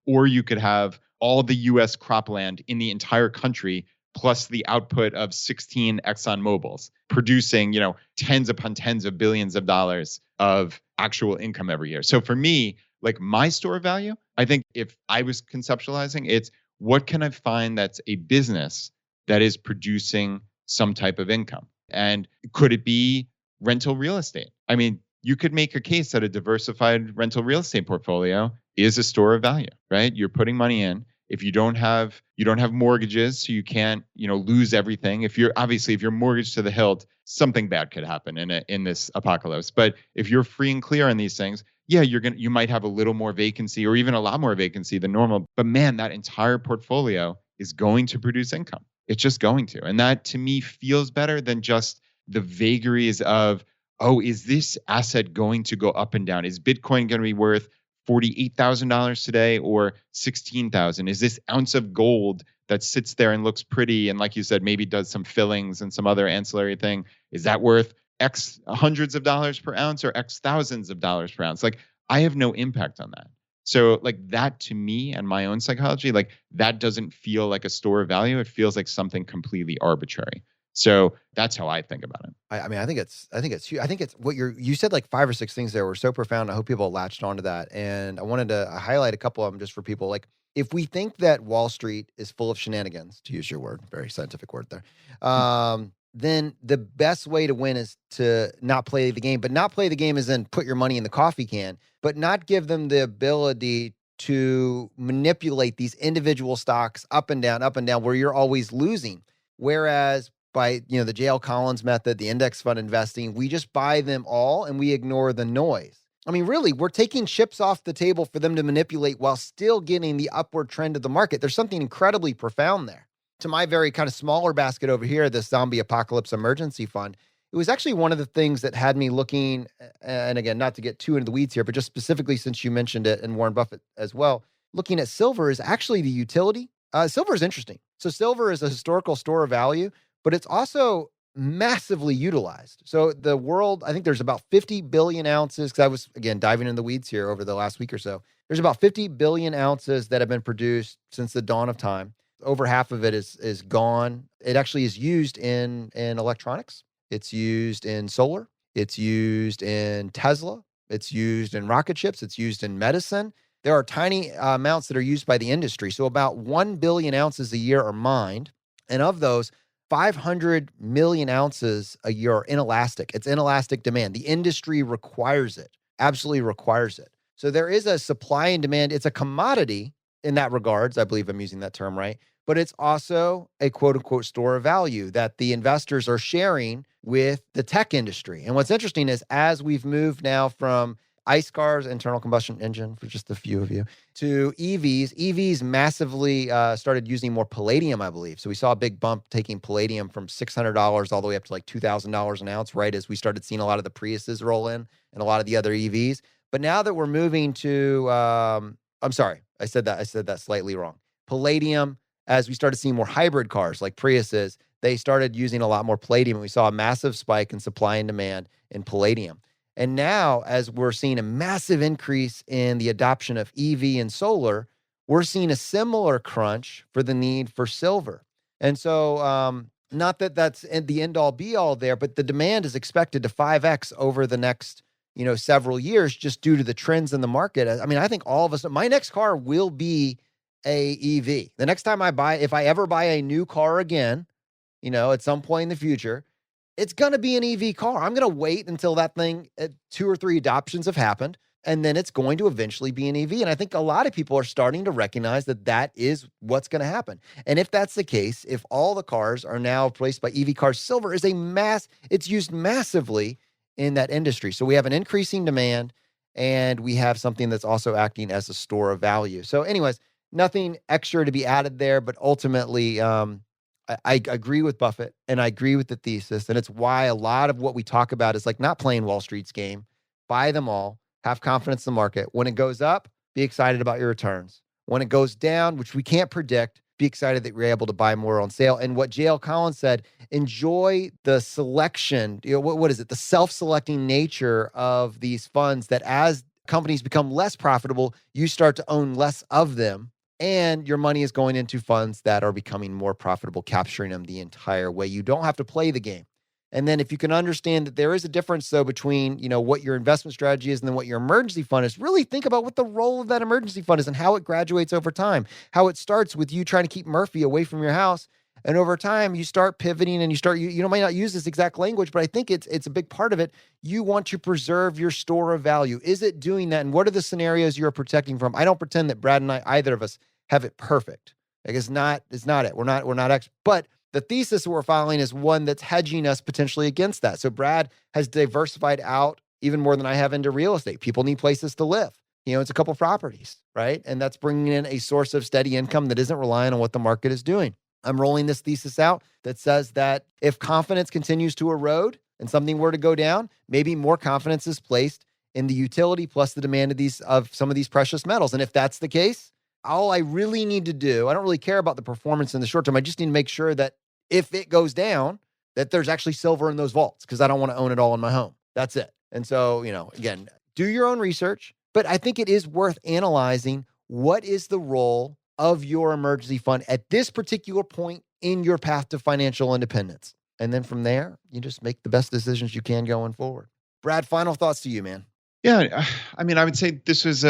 Or you could have all the U.S. cropland in the entire country, plus the output of 16 ExxonMobils, producing, tens upon tens of billions of dollars of actual income every year. So for me, like my store of value, I think if I was conceptualizing, it's what can I find that's a business that is producing some type of income? And could it be rental real estate? I mean, you could make a case that a diversified rental real estate portfolio is a store of value, right? You're putting money in. If you don't have mortgages, so you can't, lose everything. If you're mortgaged to the hilt, something bad could happen in this apocalypse. But if you're free and clear on these things, yeah, you might have a little more vacancy, or even a lot more vacancy than normal. But man, that entire portfolio is going to produce income. It's just going to. And that to me feels better than just the vagaries of, oh, is this asset going to go up and down? Is Bitcoin going to be worth $48,000 today or $16,000? Is this ounce of gold that sits there and looks pretty and, like you said, maybe does some fillings and some other ancillary thing, is that worth X hundreds of dollars per ounce or X thousands of dollars per ounce? Like, I have no impact on that. So like that to me and my own psychology, like that doesn't feel like a store of value. It feels like something completely arbitrary. So that's how I think about it. I think it's huge. I think it's what you said, like 5 or 6 things there were so profound. I hope people latched onto that. And I wanted to highlight a couple of them just for people. Like, if we think that Wall Street is full of shenanigans, to use your word, very scientific word there, then the best way to win is to not play the game. But not play the game is then put your money in the coffee can, but not give them the ability to manipulate these individual stocks up and down, where you're always losing. Whereas by, the J.L. Collins method, the index fund investing, we just buy them all and we ignore the noise. I mean, really, we're taking chips off the table for them to manipulate while still getting the upward trend of the market. There's something incredibly profound there. To my very kind of smaller basket over here, this Zombie Apocalypse Emergency Fund, it was actually one of the things that had me looking, and again, not to get too into the weeds here, but just specifically since you mentioned it and Warren Buffett as well, looking at silver is actually the utility. Silver is interesting. So silver is a historical store of value, but it's also massively utilized. So the world, I think there's about 50 billion ounces, because I was, again, diving in the weeds here over the last week or so. There's about 50 billion ounces that have been produced since the dawn of time. Over half of it is gone. It actually is used in electronics. It's used in solar. It's used in Tesla. It's used in rocket ships. It's used in medicine. There are tiny amounts that are used by the industry. So about 1 billion ounces a year are mined. And of those, 500 million ounces a year are inelastic. It's inelastic demand. The industry requires it, absolutely requires it. So there is a supply and demand. It's a commodity, in that regards. I believe I'm using that term right. But it's also a quote unquote store of value that the investors are sharing with the tech industry. And what's interesting is as we've moved now from ICE cars, internal combustion engine for just a few of you, to EVs massively started using more palladium, I believe. So we saw a big bump taking palladium from $600 all the way up to like $2,000 an ounce, right? As we started seeing a lot of the Priuses roll in and a lot of the other EVs. But now that we're moving to, I'm sorry, I said that slightly wrong. Palladium, as we started seeing more hybrid cars like Priuses, they started using a lot more palladium. And we saw a massive spike in supply and demand in palladium. And now, as we're seeing a massive increase in the adoption of EV and solar, we're seeing a similar crunch for the need for silver. And so, not that that's the end all be all there, but the demand is expected to 5x over the next, several years just due to the trends in the market. I mean, I think all of us, my next car will be a EV. The next time if I ever buy a new car again, at some point in the future, it's going to be an EV car. I'm going to wait until that thing, 2 or 3 adoptions have happened, and then it's going to eventually be an EV. And I think a lot of people are starting to recognize that that is what's going to happen. And if that's the case, if all the cars are now replaced by EV cars, silver is it's used massively in that industry. So we have an increasing demand, and we have something that's also acting as a store of value. So anyways, nothing extra to be added there, but ultimately, I agree with Buffett and I agree with the thesis. And it's why a lot of what we talk about is like not playing Wall Street's game. Buy them all, have confidence in the market. When it goes up, be excited about your returns. When it goes down, which we can't predict, be excited that you're able to buy more on sale. And what J.L. Collins said, enjoy the selection, what is it? The self-selecting nature of these funds that as companies become less profitable, you start to own less of them. And your money is going into funds that are becoming more profitable, capturing them the entire way. You don't have to play the game. And then if you can understand that there is a difference, though, between, what your investment strategy is and then what your emergency fund is, really think about what the role of that emergency fund is and how it graduates over time, how it starts with you trying to keep Murphy away from your house. And over time, you start pivoting and you might not use this exact language, but I think it's a big part of it. You want to preserve your store of value. Is it doing that? And what are the scenarios you're protecting from? I don't pretend that Brad and I, either of us, have it perfect. Like it's not it. We're not but the thesis that we're following is one that's hedging us potentially against that. So Brad has diversified out even more than I have into real estate. People need places to live. It's a couple properties, right? And that's bringing in a source of steady income that isn't relying on what the market is doing. I'm rolling this thesis out that says that if confidence continues to erode and something were to go down, maybe more confidence is placed in the utility plus the demand of some of these precious metals. And if that's the case, all I really need to do, I don't really care about the performance in the short term. I just need to make sure that if it goes down, that there's actually silver in those vaults because I don't want to own it all in my home. That's it. And so, again, do your own research, but I think it is worth analyzing what is the role of your emergency fund at this particular point in your path to financial independence. And then from there, you just make the best decisions you can going forward. Brad, final thoughts to you, man. Yeah, I mean, I would say this was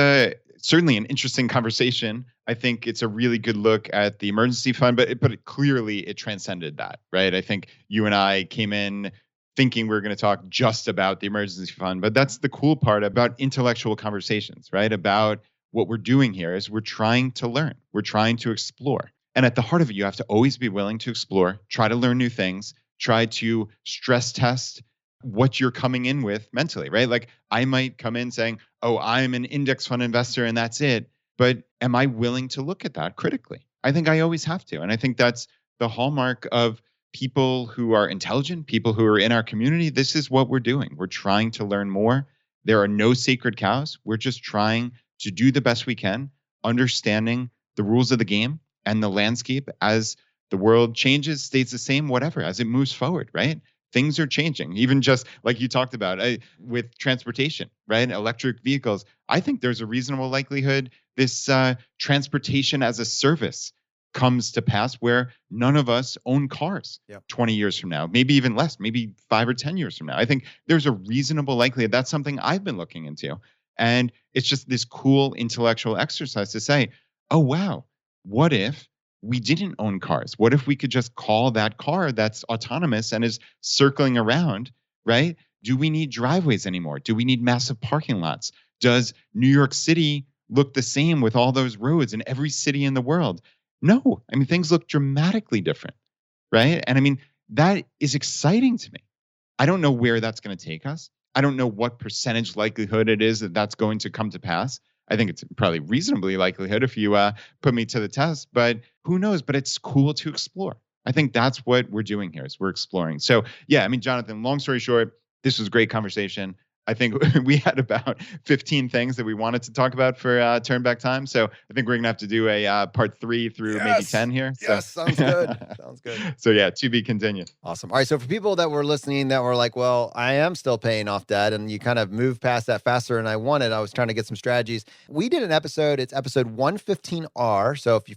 certainly an interesting conversation. I think it's a really good look at the emergency fund, but clearly it transcended that, right? I think you and I came in thinking we were going to talk just about the emergency fund, but that's the cool part about intellectual conversations, right? About what we're doing here is we're trying to learn, we're trying to explore. And at the heart of it, you have to always be willing to explore, try to learn new things, try to stress test what you're coming in with mentally, right? Like I might come in saying, oh, I'm an index fund investor and that's it. But am I willing to look at that critically? I think I always have to. And I think that's the hallmark of people who are intelligent, people who are in our community. This is what we're doing. We're trying to learn more. There are no sacred cows. We're just trying to do the best we can, understanding the rules of the game and the landscape as the world changes, stays the same, whatever, as it moves forward, right? Things are changing, even just like you talked about with transportation, right? Electric vehicles. I think there's a reasonable likelihood this transportation as a service comes to pass where none of us own cars 20 years from now, maybe even less, maybe 5 or 10 years from now. I think there's a reasonable likelihood. That's something I've been looking into. And it's just this cool intellectual exercise to say, oh, wow, what if we didn't own cars? What if we could just call that car that's autonomous and is circling around, right? Do we need driveways anymore? Do we need massive parking lots? Does New York City look the same with all those roads in every city in the world. No, I mean, things look dramatically different, right? And I mean, that is exciting to me. I don't know where that's going to take us. I don't know what percentage likelihood it is that that's going to come to pass. I think it's probably reasonably likelihood if you put me to the test, but who knows? But it's cool to explore. I think that's what we're doing here is we're exploring. So yeah, I mean, Jonathan, long story short, this was a great conversation. I think we had about 15 things that we wanted to talk about for Turn Back Time. So I think we're going to have to do a part 3 through maybe 10 here. Yes, sounds good. Sounds good. So yeah, to be continued. Awesome. All right. So for people that were listening that were like, well, I am still paying off debt and you kind of moved past that faster and I was trying to get some strategies. We did an episode. It's episode 115R. So if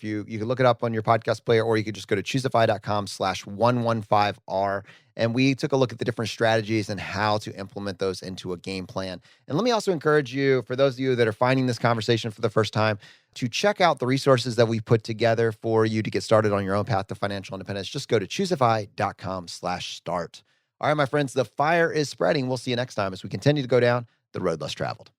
you can look it up on your podcast player, or you could just go to choosify.com/115R. And we took a look at the different strategies and how to implement those into a game plan. And let me also encourage you, for those of you that are finding this conversation for the first time, to check out the resources that we put together for you to get started on your own path to financial independence. Just go to choosify.com/start. All right, my friends, the fire is spreading. We'll see you next time as we continue to go down the road less traveled.